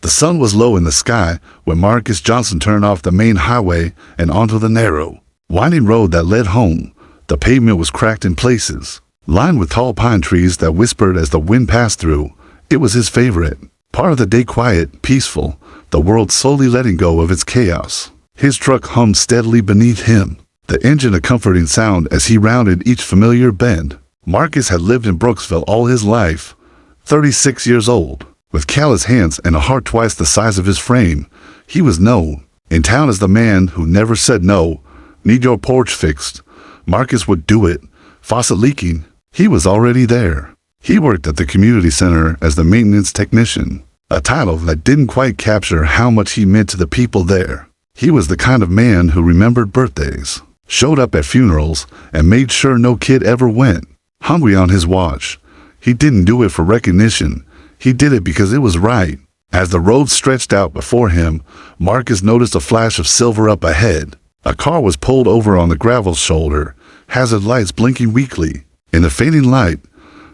The sun was low in the sky when Marcus Johnson turned off the main highway and onto the narrow, winding road that led home. The pavement was cracked in places, lined with tall pine trees that whispered as the wind passed through. It was his favorite. Part of the day quiet, peaceful, the world slowly letting go of its chaos. His truck hummed steadily beneath him, the engine a comforting sound as he rounded each familiar bend. Marcus had lived in Brooksville all his life, 36 years old. With callous hands and a heart twice the size of his frame, he was known in town as the man who never said no. Need your porch fixed? Marcus would do it. Faucet leaking? He was already there. He worked at the community center as the maintenance technician, a title that didn't quite capture how much he meant to the people there. He was the kind of man who remembered birthdays, showed up at funerals, and made sure no kid ever went hungry on his watch. He didn't do it for recognition. He did it because it was right. As the road stretched out before him, Marcus noticed a flash of silver up ahead. A car was pulled over on the gravel shoulder, hazard lights blinking weakly. In the fading light,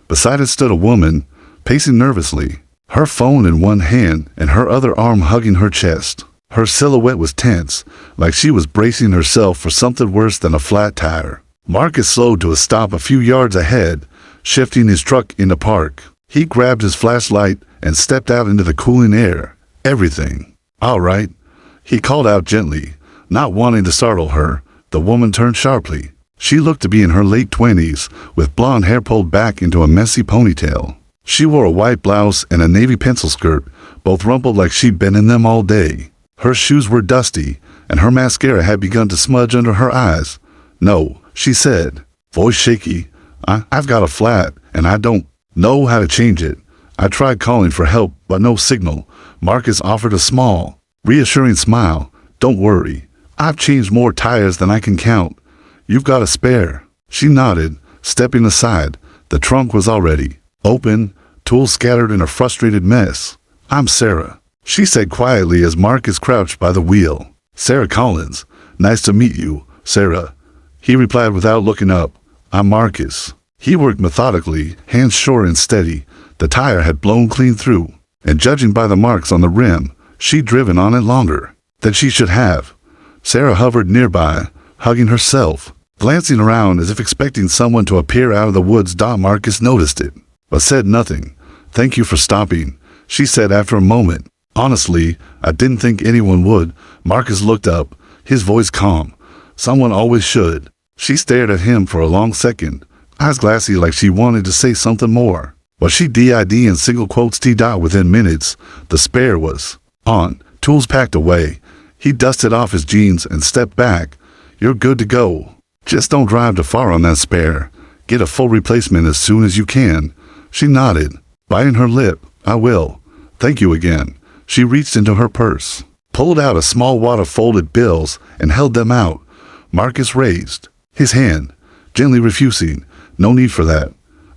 beside it stood a woman, pacing nervously, her phone in one hand and her other arm hugging her chest. Her silhouette was tense, like she was bracing herself for something worse than a flat tire. Marcus slowed to a stop a few yards ahead, shifting his truck into park. He grabbed his flashlight and stepped out into the cooling air. Everything all right? He called out gently, not wanting to startle her. The woman turned sharply. She looked to be in her late 20s, with blonde hair pulled back into a messy ponytail. She wore a white blouse and a navy pencil skirt, both rumpled like she'd been in them all day. Her shoes were dusty, and her mascara had begun to smudge under her eyes. "No," she said, voice shaky. I've got a flat, and I don't know how to change it. I tried calling for help, but no signal." Marcus offered a small, reassuring smile. "Don't worry. I've changed more tires than I can count. You've got a spare." She nodded, stepping aside. The trunk was already open, tools scattered in a frustrated mess. "I'm Sarah," she said quietly as Marcus crouched by the wheel. "Sarah Collins. Nice to meet you, Sarah," he replied without looking up. "I'm Marcus." He worked methodically, hands short and steady. The tire had blown clean through, and judging by the marks on the rim, she'd driven on it longer than she should have. Sarah hovered nearby, hugging herself, glancing around as if expecting someone to appear out of the woods. Marcus noticed it, but said nothing. "Thank you for stopping," she said after a moment. "Honestly, I didn't think anyone would." Marcus looked up, his voice calm. "Someone always should." She stared at him for a long second, eyes glassy like she wanted to say something more. But she did in single quotes within minutes. The spare was on, tools packed away. He dusted off his jeans and stepped back. "You're good to go. Just don't drive too far on that spare. Get a full replacement as soon as you can." She nodded, biting her lip. "I will. Thank you again." She reached into her purse, pulled out a small wad of folded bills, and held them out. Marcus raised his hand, gently refusing. "No need for that.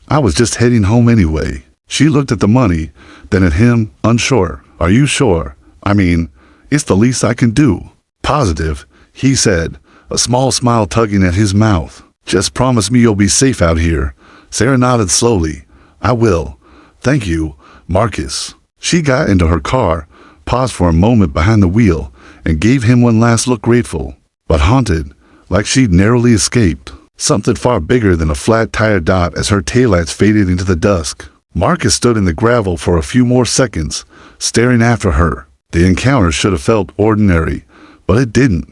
I was just heading home anyway." She looked at the money, then at him, unsure. "Are you sure? I mean, it's the least I can do." "Positive," he said, a small smile tugging at his mouth. "Just promise me you'll be safe out here." Sarah nodded slowly. "I will. Thank you, Marcus." She got into her car, paused for a moment behind the wheel, and gave him one last look, grateful, but haunted, like she'd narrowly escaped something far bigger than a flat tire. As her taillights faded into the dusk, Marcus stood in the gravel for a few more seconds, staring after her. The encounter should have felt ordinary, but it didn't.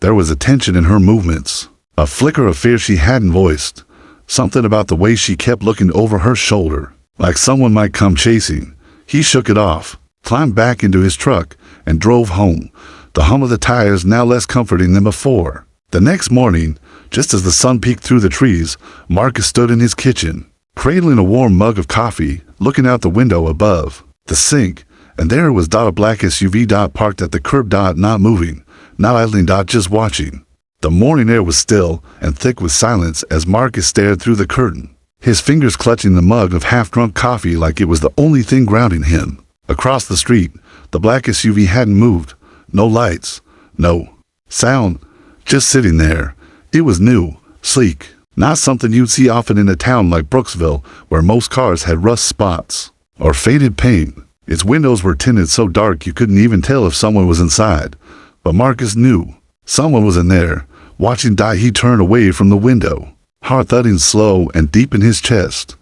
There was a tension in her movements, a flicker of fear she hadn't voiced, something about the way she kept looking over her shoulder, like someone might come chasing. He shook it off, climbed back into his truck, and drove home, the hum of the tires now less comforting than before. The next morning, just as the sun peeked through the trees, Marcus stood in his kitchen, cradling a warm mug of coffee, looking out the window above the sink, and there was a black SUV parked at the curb, not moving, not idling, just watching. The morning air was still and thick with silence as Marcus stared through the curtain, his fingers clutching the mug of half-drunk coffee like it was the only thing grounding him. Across the street, the black SUV hadn't moved. No lights, no sound, just sitting there. It was new, sleek, not something you'd see often in a town like Brooksville, where most cars had rust spots or faded paint. Its windows were tinted so dark you couldn't even tell if someone was inside. But Marcus knew. Someone was in there. Watching die, he turned away from the window, heart thudding slow and deep in his chest.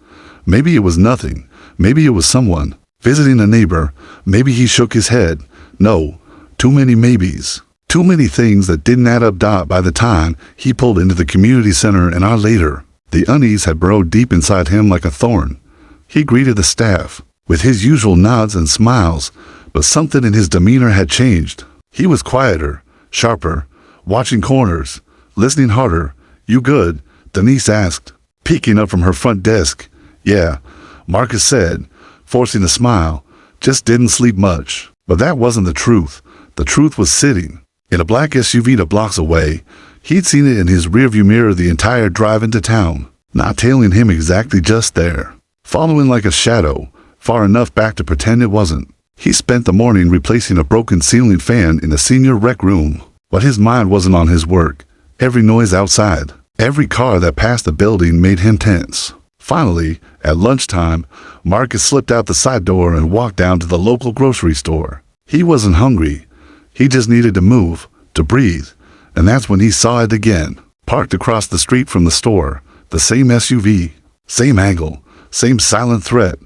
Maybe it was nothing. Maybe it was someone visiting a neighbor. Maybe he shook his head. No, too many maybes. Too many things that didn't add up. By the time he pulled into the community center an hour later, the unease had burrowed deep inside him like a thorn. He greeted the staff with his usual nods and smiles, but something in his demeanor had changed. He was quieter, sharper, watching corners, listening harder. "You good?" Denise asked, peeking up from her front desk. "Yeah," Marcus said, forcing a smile. "Just didn't sleep much." But that wasn't the truth. The truth was sitting in a black SUV 2 blocks away. He'd seen it in his rearview mirror the entire drive into town, not tailing him exactly, just there, following like a shadow, far enough back to pretend it wasn't. He spent the morning replacing a broken ceiling fan in the senior rec room, but his mind wasn't on his work. Every noise outside, every car that passed the building made him tense. Finally, at lunchtime, Marcus slipped out the side door and walked down to the local grocery store. He wasn't hungry. He just needed to move, to breathe. And that's when he saw it again, parked across the street from the store. The same SUV, same angle, same silent threat.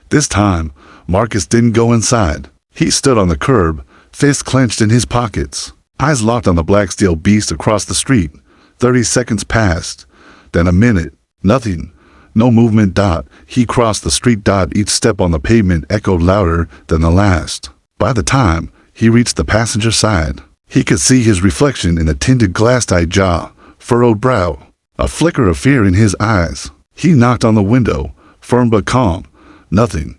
This time, Marcus didn't go inside. He stood on the curb, fists clenched in his pockets, eyes locked on the black steel beast across the street. 30 seconds passed, then a minute, nothing, no movement. He crossed the street. Each step on the pavement echoed louder than the last. By the time he reached the passenger side, he could see his reflection in the tinted glass-eyed jaw, furrowed brow, a flicker of fear in his eyes. He knocked on the window, firm but calm. Nothing.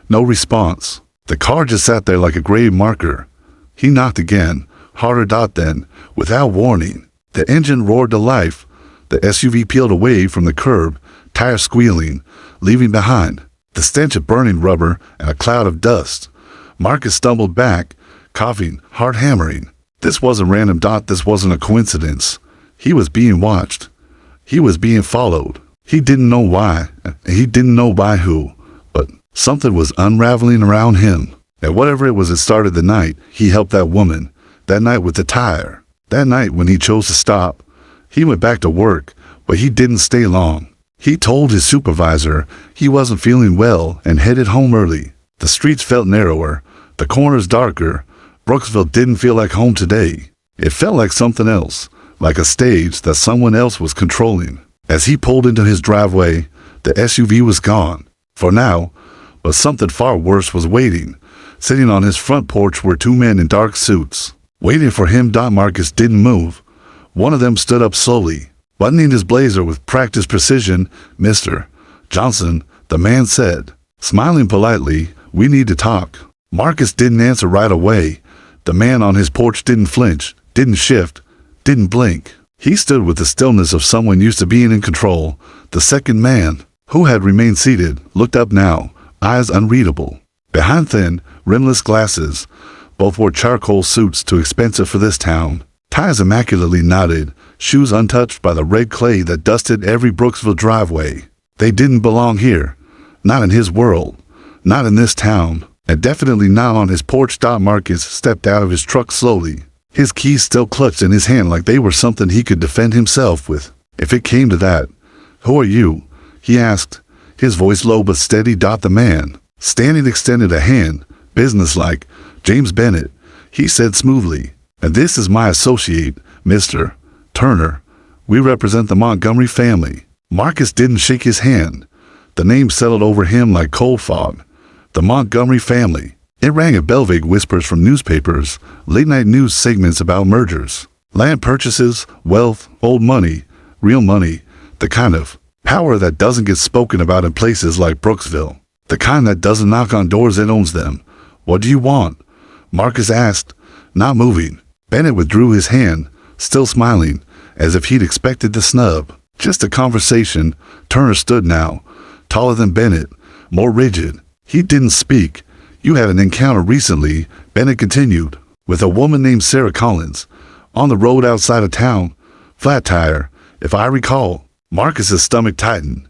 No response. The car just sat there like a grave marker. He knocked again, harder. Then, without warning, the engine roared to life. The SUV peeled away from the curb, tires squealing, leaving behind the stench of burning rubber and a cloud of dust. Marcus stumbled back, coughing, heart hammering. This wasn't random. This wasn't a coincidence. He was being watched. He was being followed. He didn't know why, and he didn't know by who, but something was unraveling around him. And whatever it was, it started the night he helped that woman, that night with the tire, that night when he chose to stop. He went back to work, but he didn't stay long. He told his supervisor he wasn't feeling well and headed home early. The streets felt narrower, the corners darker. Brooksville didn't feel like home today. It felt like something else, like a stage that someone else was controlling. As he pulled into his driveway, the SUV was gone, for now, but something far worse was waiting. Sitting on his front porch were 2 men in dark suits, waiting for him. Marcus didn't move. One of them stood up slowly, buttoning his blazer with practiced precision. "Mr. Johnson," the man said, smiling politely, "we need to talk." Marcus didn't answer right away. The man on his porch didn't flinch, didn't shift, didn't blink. He stood with the stillness of someone used to being in control. The second man, who had remained seated, looked up now, eyes unreadable behind thin, rimless glasses. Both wore charcoal suits too expensive for this town, ties immaculately knotted, shoes untouched by the red clay that dusted every Brooksville driveway. They didn't belong here, not in his world, not in this town, and definitely not on his porch. Marcus stepped out of his truck slowly, his keys still clutched in his hand like they were something he could defend himself with, if it came to that. "Who are you?" he asked, his voice low but steady. The man, standing, extended a hand, businesslike. "James Bennett," he said smoothly, "and this is my associate, Mr. Turner. We represent the Montgomery family." Marcus didn't shake his hand. The name settled over him like cold fog. The Montgomery family. It rang a bell. Vague whispers from newspapers, late-night news segments about mergers, land purchases, wealth, old money, real money, the kind of power that doesn't get spoken about in places like Brooksville, the kind that doesn't knock on doors, it owns them. "What do you want?" Marcus asked, not moving. Bennett withdrew his hand, still smiling, as if he'd expected the snub. "Just a conversation." Turner stood now, taller than Bennett, more rigid. He didn't speak. "You had an encounter recently," Bennett continued, "with a woman named Sarah Collins, on the road outside of town. Flat tire, if I recall." Marcus's stomach tightened.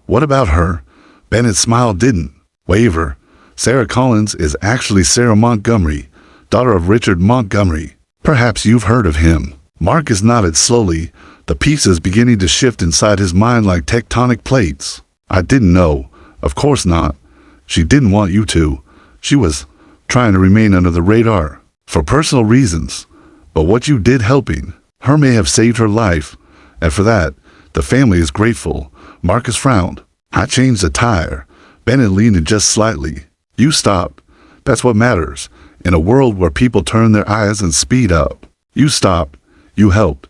"What about her?" Bennett's smile didn't waver, Sarah Collins is actually Sarah Montgomery, daughter of Richard Montgomery. Perhaps you've heard of him." Marcus nodded slowly, the pieces beginning to shift inside his mind like tectonic plates. "I didn't know. Of course not. She didn't want you to. She was trying to remain under the radar for personal reasons. But what you did helping her may have saved her life, and for that, the family is grateful." Marcus frowned. "I changed a tire." Bennett leaned in just slightly. "You stopped. That's what matters. In a world where people turn their eyes and speed up. You stopped. You helped.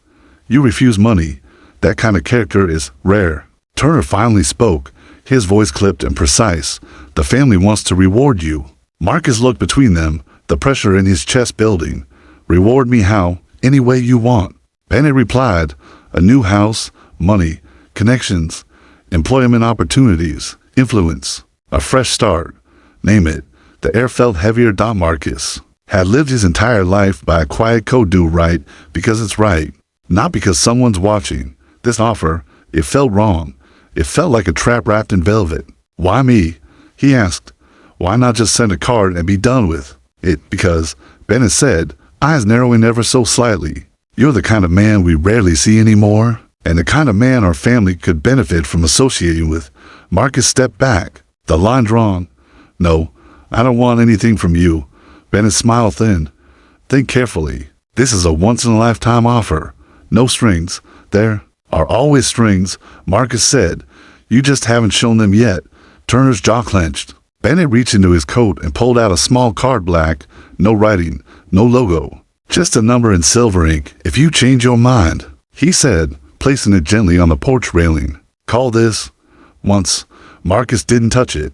You refuse money. That kind of character is rare." Turner finally spoke, his voice clipped and precise. "The family wants to reward you." Marcus looked between them, the pressure in his chest building. "Reward me how? Any way you want." Bennett replied, "A new house, money, connections, employment opportunities, influence, a fresh start. Name it." The air felt heavier. Marcus had lived his entire life by a quiet code: do right because it's right, not because someone's watching. This offer, it felt wrong. It felt like a trap wrapped in velvet. "Why me?" he asked. "Why not just send a card and be done with it?" "Because," Bennett said, eyes narrowing ever so slightly, "you're the kind of man we rarely see anymore, and the kind of man our family could benefit from associating with." Marcus stepped back, the line drawn. "No, I don't want anything from you." Bennett smiled thin. "Think carefully. This is a once-in-a-lifetime offer. No strings." "There are always strings," Marcus said. "You just haven't shown them yet." Turner's jaw clenched. Bennett reached into his coat and pulled out a small card. Black, no writing, no logo. "Just a number in silver ink, if you change your mind," he said, placing it gently on the porch railing. "Call this once." Marcus didn't touch it.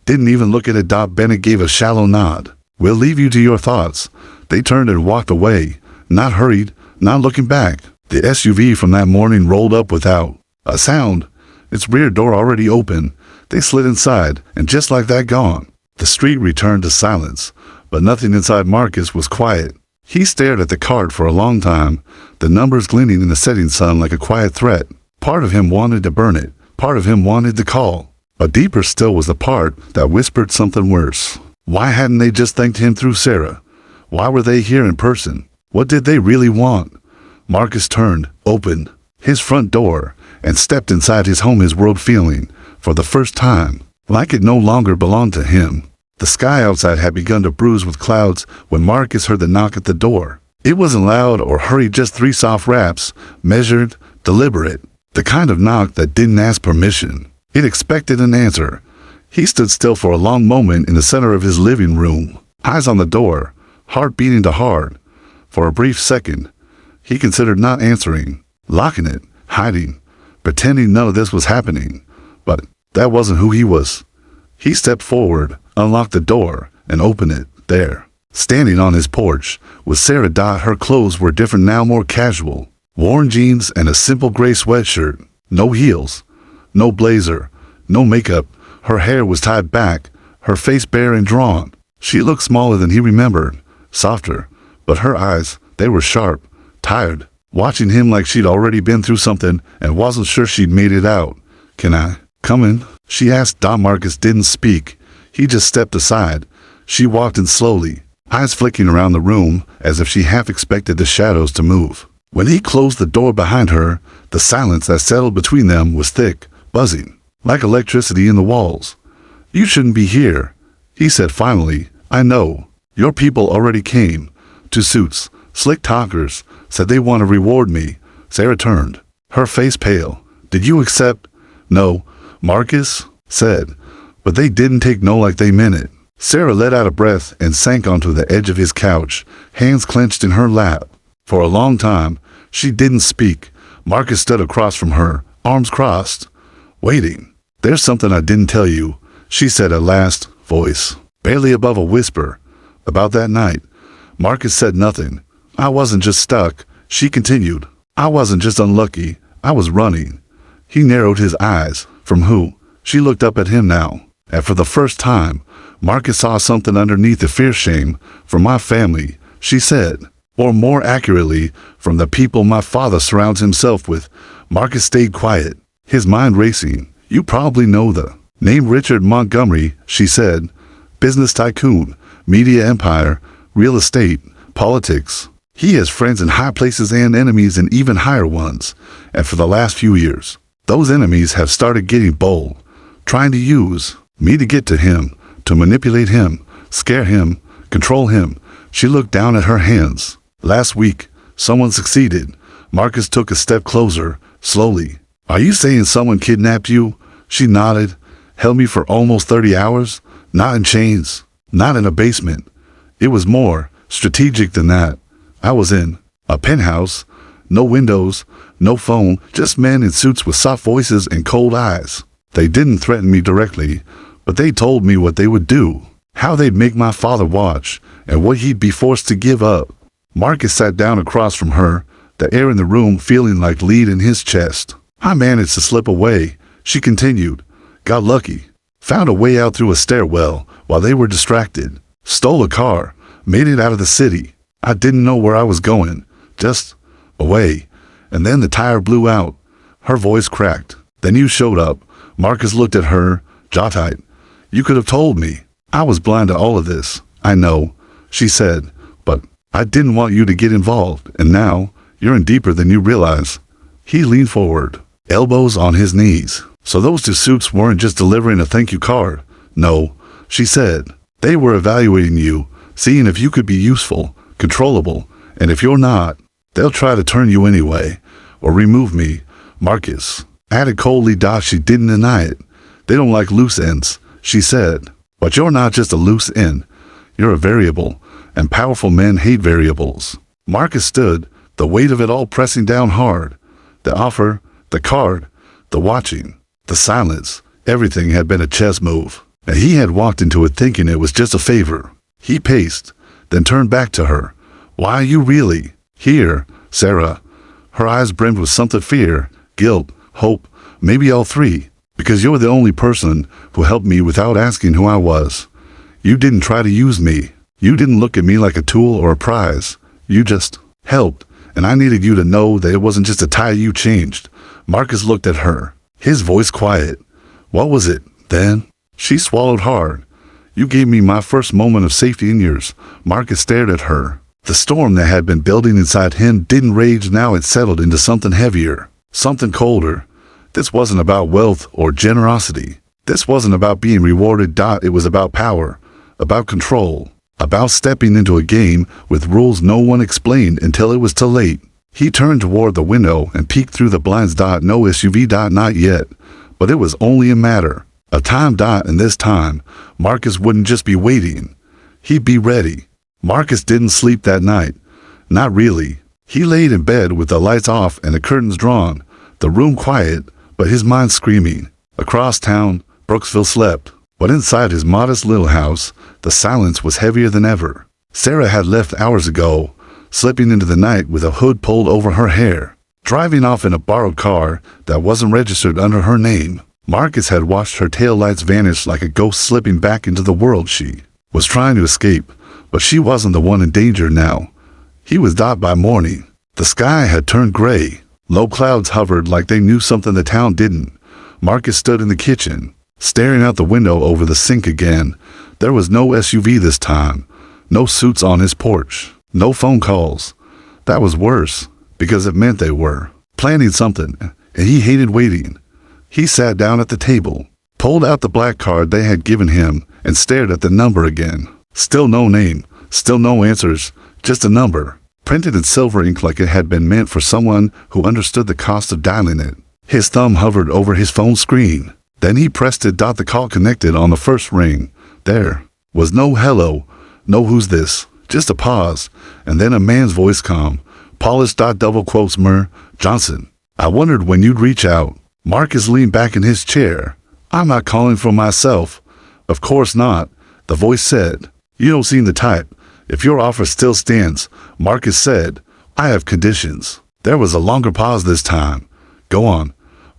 Didn't even look at it. Bennett gave a shallow nod. "We'll leave you to your thoughts." They turned and walked away, not hurried, not looking back. The SUV from that morning rolled up without a sound, its rear door already open. They slid inside, and just like that, gone. The street returned to silence, but nothing inside Marcus was quiet. He stared at the card for a long time, the numbers glinting in the setting sun like a quiet threat. Part of him wanted to burn it, part of him wanted to call. But deeper still was the part that whispered something worse. Why hadn't they just thanked him through Sarah? Why were they here in person? What did they really want? Marcus turned, opened his front door, and stepped inside his home, his world feeling, for the first time, like it no longer belonged to him. The sky outside had begun to bruise with clouds when Marcus heard the knock at the door. It wasn't loud or hurried, just 3 soft raps, measured, deliberate, the kind of knock that didn't ask permission. It expected an answer. He stood still for a long moment in the center of his living room, eyes on the door, heart beating to hard. For a brief second, he considered not answering, locking it, hiding, pretending none of this was happening. But that wasn't who he was. He stepped forward, unlocked the door, and opened it. There, standing on his porch, was Sarah. Her clothes were different now, more casual. Worn jeans and a simple gray sweatshirt. No heels, no blazer, no makeup. Her hair was tied back, her face bare and drawn. She looked smaller than he remembered, softer, but her eyes, they were sharp, tired, watching him like she'd already been through something and wasn't sure she'd made it out. "Can I come in?" she asked. Marcus didn't speak. He just stepped aside. She walked in slowly, eyes flicking around the room as if she half expected the shadows to move. When he closed the door behind her, the silence that settled between them was thick, buzzing, like electricity in the walls. "You shouldn't be here," he said finally. "I know. Your people already came. 2 suits, slick talkers, said they want to reward me." Sarah turned, her face pale. "Did you accept?" "No," Marcus said, but they didn't take no like they meant it. Sarah let out a breath and sank onto the edge of his couch, hands clenched in her lap. For a long time, she didn't speak. Marcus stood across from her, arms crossed, waiting. "There's something I didn't tell you," she said at last, voice barely above a whisper. "About that night." Marcus said nothing. "I wasn't just stuck," she continued. "I wasn't just unlucky. I was running." He narrowed his eyes. "From who?" She looked up at him now, and for the first time, Marcus saw something underneath the fierce shame. "From my family," she said. "Or more accurately, from the people my father surrounds himself with." Marcus stayed quiet, his mind racing. "You probably know the name Richard Montgomery," she said. business tycoon, media empire, real estate, politics. He has friends in high places and enemies in even higher ones. And for the last few years, those enemies have started getting bold, trying to use me to get to him, to manipulate him, scare him, control him. She looked down at her hands. Last week, someone succeeded. Marcus took a step closer, slowly. Are you saying someone kidnapped you? She nodded. Held me for almost 30 hours? Not in chains. Not in a basement. It was more strategic than that. I was in a penthouse. No windows, no phone, just men in suits with soft voices and cold eyes. They didn't threaten me directly, but they told me what they would do, how they'd make my father watch, and what he'd be forced to give up. Marcus sat down across from her, the air in the room feeling like lead in his chest. I managed to slip away, she continued. Got lucky. Found a way out through a stairwell while they were distracted. Stole a car, made it out of the city. I didn't know where I was going, just away. And then the tire blew out. Her voice cracked. Then you showed up. Marcus looked at her, jaw tight. You could have told me. I was blind to all of this. I know, she said, but I didn't want you to get involved, and now you're in deeper than you realize. He leaned forward, elbows on his knees. So those two suits weren't just delivering a thank you card. No, she said. They were evaluating you, seeing if you could be useful, controllable, and if you're not, they'll try to turn you anyway, or remove me. Marcus added coldly. She didn't deny it. They don't like loose ends, she said. But you're not just a loose end. You're a variable, and powerful men hate variables. Marcus stood, the weight of it all pressing down hard. The offer, the card, the watching, the silence, everything had been a chess move, and he had walked into it thinking it was just a favor. He paced, then turned back to her. Why are you really here, Sarah? Her eyes brimmed with something: fear, guilt, hope, maybe all three. Because you're the only person who helped me without asking who I was. You didn't try to use me. You didn't look at me like a tool or a prize. You just helped, and I needed you to know that it wasn't just a tie you changed. Marcus looked at her, his voice quiet. What was it, then? She swallowed hard. You gave me my first moment of safety in years. Marcus stared at her. The storm that had been building inside him didn't rage. Now it settled into something heavier, something colder. This wasn't about wealth or generosity. This wasn't about being rewarded. It was about power, about control, about stepping into a game with rules no one explained until it was too late. He turned toward the window and peeked through the blinds. No SUV. Not yet. But it was only a matter of time. And this time, Marcus wouldn't just be waiting. He'd be ready. Marcus didn't sleep that night. Not really. He laid in bed with the lights off and the curtains drawn, the room quiet, but his mind screaming. Across town, Brooksville slept, but inside his modest little house, the silence was heavier than ever. Sarah had left hours ago, slipping into the night with a hood pulled over her hair, driving off in a borrowed car that wasn't registered under her name. Marcus had watched her taillights vanish like a ghost slipping back into the world she was trying to escape, but she wasn't the one in danger now. He was dot by morning. The sky had turned gray. Low clouds hovered like they knew something the town didn't. Marcus stood in the kitchen, staring out the window over the sink again. There was no SUV this time, no suits on his porch, no phone calls. That was worse, because it meant they were planning something, and he hated waiting. He sat down at the table, pulled out the black card they had given him, and stared at the number again. Still no name, still no answers, just a number, printed in silver ink like it had been meant for someone who understood the cost of dialing it. His thumb hovered over his phone screen. Then he pressed it. The call connected on the first ring. There was no hello, no who's this, just a pause, and then a man's voice calm, polished. Double quotes, Johnson. I wondered when you'd reach out. Marcus leaned back in his chair. I'm not calling for myself. Of course not, the voice said. You don't seem the type. If your offer still stands, Marcus said, I have conditions. There was a longer pause this time. Go on.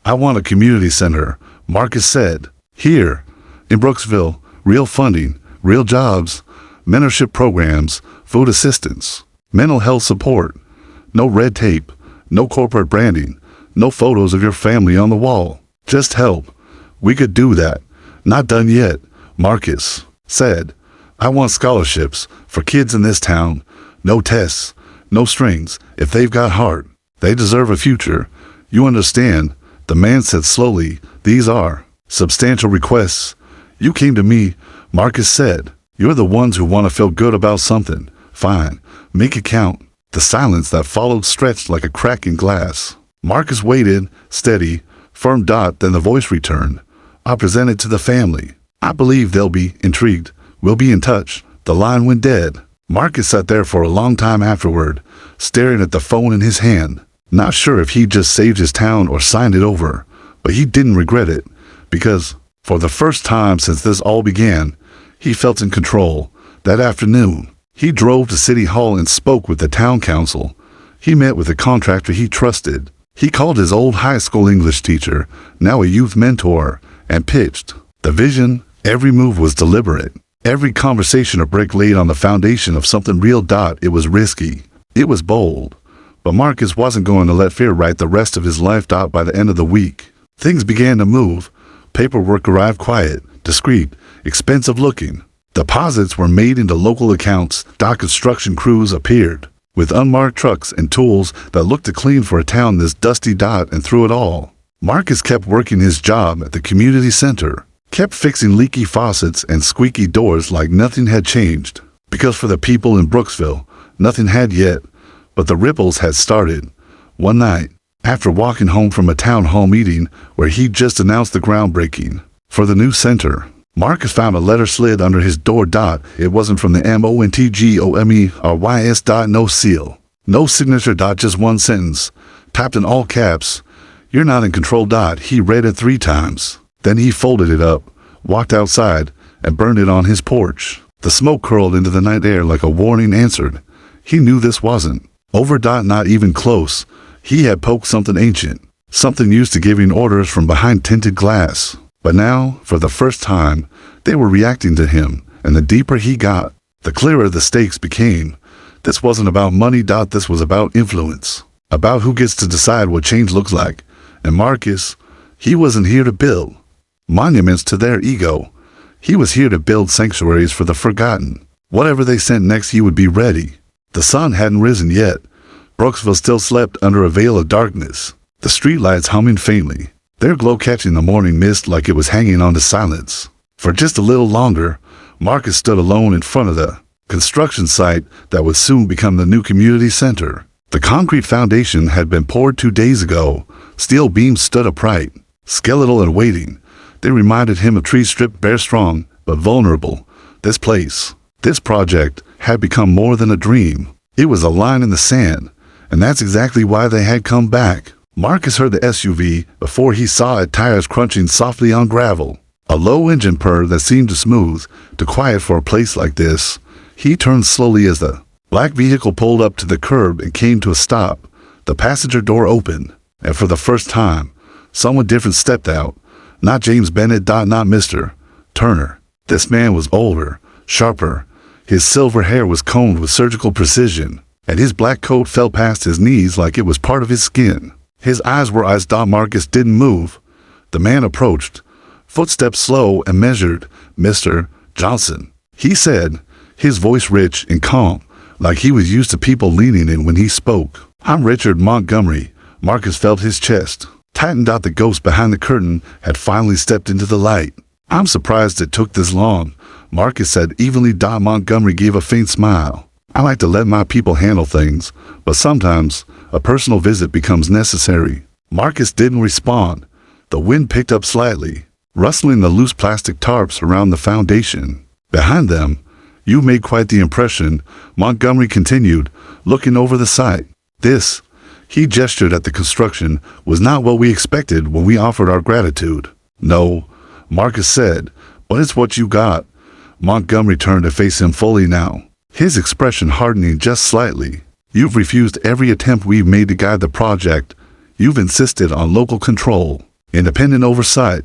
I want a community center, Marcus said. Here, in Brooksville, real funding, real jobs, mentorship programs, food assistance, mental health support. No red tape, no corporate branding, no photos of your family on the wall. Just help. We could do that. Not done yet, Marcus said, I want scholarships for kids in this town. No tests, no strings. If they've got heart, they deserve a future. You understand? The man said slowly, these are substantial requests. You came to me, Marcus said. You're the ones who want to feel good about something. Fine, make it count. The silence that followed stretched like a crack in glass. Marcus waited, steady, firm. Then the voice returned. I presented to the family. I believe they'll be intrigued. We'll be in touch. The line went dead. Marcus sat there for a long time afterward, staring at the phone in his hand, not sure if he'd just saved his town or signed it over, but he didn't regret it, because, for the first time since this all began, he felt in control. That afternoon, he drove to City Hall and spoke with the town council. He met with a contractor he trusted. He called his old high school English teacher, now a youth mentor, and pitched the vision. Every move was deliberate. Every conversation a brick laid on the foundation of something real. It was risky. It was bold. But Marcus wasn't going to let fear write the rest of his life. By the end of the week, things began to move. Paperwork arrived quiet, discreet, expensive looking. Deposits were made into local accounts. Construction crews appeared with unmarked trucks and tools that looked clean for a town this dusty. And through it all, Marcus kept working his job at the community center, kept fixing leaky faucets and squeaky doors like nothing had changed. Because for the people in Brooksville, nothing had yet, but the ripples had started. One night, after walking home from a town hall meeting where he'd just announced the groundbreaking for the new center, Marcus found a letter slid under his door. It wasn't from the MONTGOMERYS. No seal, no signature. Just one sentence, typed in all caps. You're not in control. He read it 3 times. Then he folded it up, walked outside, and burned it on his porch. The smoke curled into the night air like a warning answered. He knew this wasn't over. Not even close. He had poked something ancient, something used to giving orders from behind tinted glass. But now, for the first time, they were reacting to him, and the deeper he got, the clearer the stakes became. This wasn't about money. This was about influence, about who gets to decide what change looks like. And Marcus, he wasn't here to build monuments to their ego. He was here to build sanctuaries for the forgotten. Whatever they sent next, he would be ready. The sun hadn't risen yet. Brooksville still slept under a veil of darkness, the streetlights humming faintly, their glow catching the morning mist like it was hanging on to silence. For just a little longer, Marcus stood alone in front of the construction site that would soon become the new community center. The concrete foundation had been poured 2 days ago. Steel beams stood upright, skeletal and waiting. They reminded him of trees stripped bare, strong but vulnerable. This place, this project, had become more than a dream. It was a line in the sand, and that's exactly why they had come back. Marcus heard the SUV before he saw it, tires crunching softly on gravel, a low engine purr that seemed too smooth, too quiet for a place like this. He turned slowly as the black vehicle pulled up to the curb and came to a stop. The passenger door opened, and for the first time, someone different stepped out. Not James Bennett. Not Mr. Turner. This man was older, sharper. His silver hair was combed with surgical precision, and his black coat fell past his knees like it was part of his skin. His eyes were eyes. Marcus didn't move. The man approached, footsteps slow and measured. Mr. Johnson, he said, his voice rich and calm, like he was used to people leaning in when he spoke. I'm Richard Montgomery. Marcus felt his chest tightened. The ghost behind the curtain had finally stepped into the light. I'm surprised it took this long, Marcus said evenly. Montgomery gave a faint smile. I like to let my people handle things, but sometimes a personal visit becomes necessary. Marcus didn't respond. The wind picked up slightly, rustling the loose plastic tarps around the foundation. Behind them, you made quite the impression, Montgomery continued, looking over the site. This, he gestured at the construction, was not what we expected when we offered our gratitude. No, Marcus said, but it's what you got. Montgomery turned to face him fully now, his expression hardening just slightly. You've refused every attempt we've made to guide the project. You've insisted on local control, independent oversight.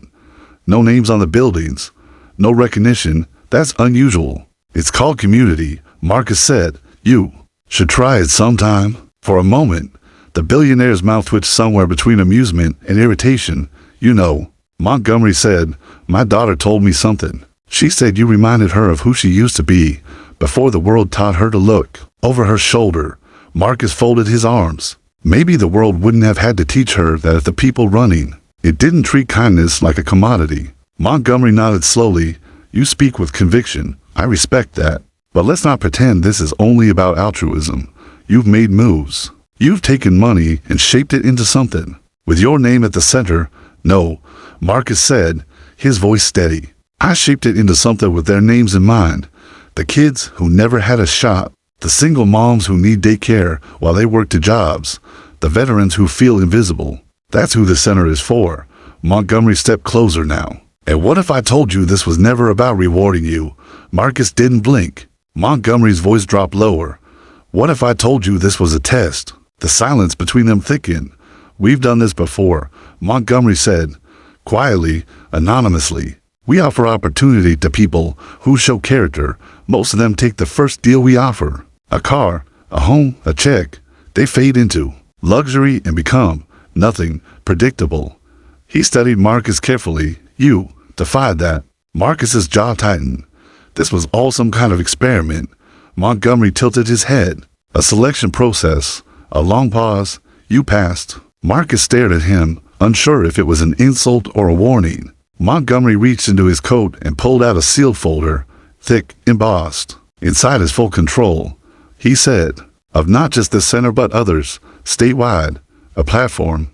No names on the buildings, no recognition. That's unusual. It's called community, Marcus said. You should try it sometime. For a moment, the billionaire's mouth twitched somewhere between amusement and irritation. You know, Montgomery said, my daughter told me something. She said you reminded her of who she used to be before the world taught her to look. Over her shoulder, Marcus folded his arms. Maybe the world wouldn't have had to teach her that if the people running, it didn't treat kindness like a commodity. Montgomery nodded slowly. You speak with conviction. I respect that. But let's not pretend this is only about altruism. You've made moves. You've taken money and shaped it into something. With your name at the center. No, Marcus said, his voice steady. I shaped it into something with their names in mind. The kids who never had a shot. The single moms who need daycare while they work two jobs. The veterans who feel invisible. That's who the center is for. Montgomery stepped closer now. And what if I told you this was never about rewarding you? Marcus didn't blink. Montgomery's voice dropped lower. What if I told you this was a test? The silence between them thickened. We've done this before, Montgomery said, quietly, anonymously. We offer opportunity to people who show character. Most of them take the first deal we offer. A car, a home, a check. They fade into luxury and become nothing predictable. He studied Marcus carefully. You defied that. Marcus's jaw tightened. This was all some kind of experiment. Montgomery tilted his head. A selection process. A long pause. You passed. Marcus stared at him, unsure if it was an insult or a warning. Montgomery reached into his coat and pulled out a seal folder, thick, embossed. Inside his full control, he said, of not just this center but others, statewide, a platform,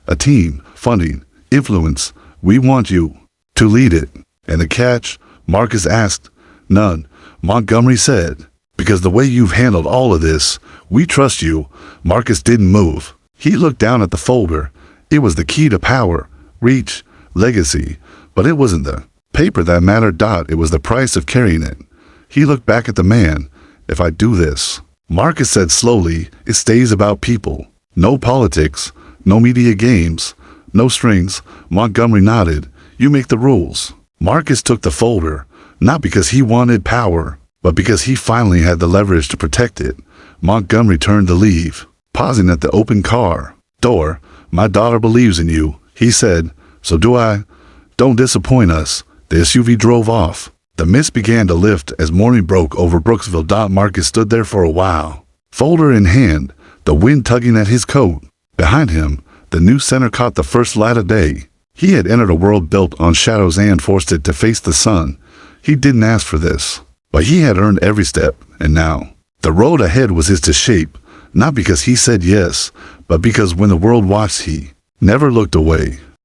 a team, funding, influence. We want you to lead it. And the catch? Marcus asked. None, Montgomery said. Because the way you've handled all of this, we trust you. Marcus didn't move. He looked down at the folder. It was the key to power, reach, legacy. But it wasn't the paper that mattered. It was the price of carrying it. He looked back at the man. If I do this, Marcus said slowly, it stays about people. No politics, no media games, no strings. Montgomery nodded. You make the rules. Marcus took the folder, not because he wanted power, but because he finally had the leverage to protect it. Montgomery turned to leave, pausing at the open car door. My daughter believes in you, he said. So do I. Don't disappoint us. The SUV drove off. The mist began to lift as morning broke over Brooksville. Marcus stood there for a while, folder in hand, the wind tugging at his coat. Behind him, the new center caught the first light of day. He had entered a world built on shadows and forced it to face the sun. He didn't ask for this, but he had earned every step, and now the road ahead was his to shape, not because he said yes, but because when the world watched, he never looked away.